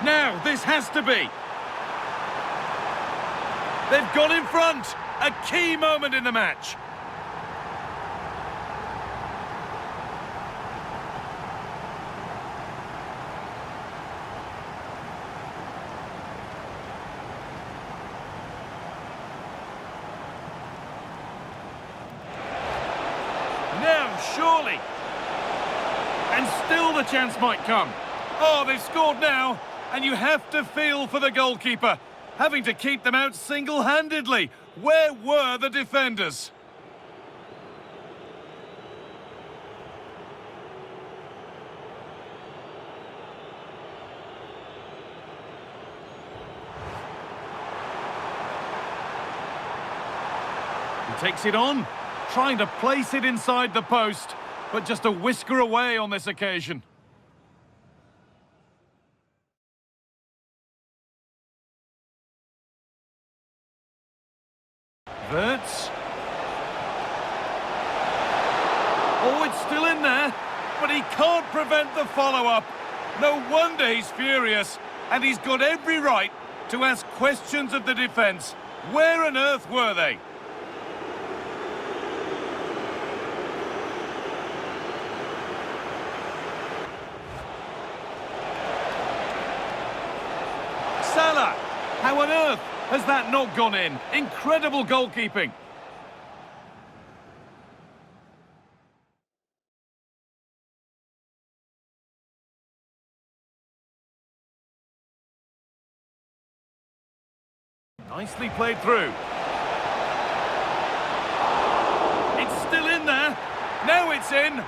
Now, this has to be. They've gone in front. A key moment in the match. Now, surely. And still the chance might come. Oh, they've scored now. And you have to feel for the goalkeeper, having to keep them out single-handedly. Where were the defenders? He takes it on, trying to place it inside the post, but just a whisker away on this occasion. Verts. Oh, it's still in there, but he can't prevent the follow-up. No wonder he's furious, and he's got every right to ask questions of the defence. Where on earth were they? Salah! How on earth has that not gone in? Incredible goalkeeping. Nicely played through. It's still in there. Now it's in.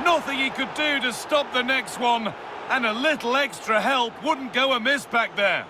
Nothing he could do to stop the next one. And a little extra help wouldn't go amiss back there.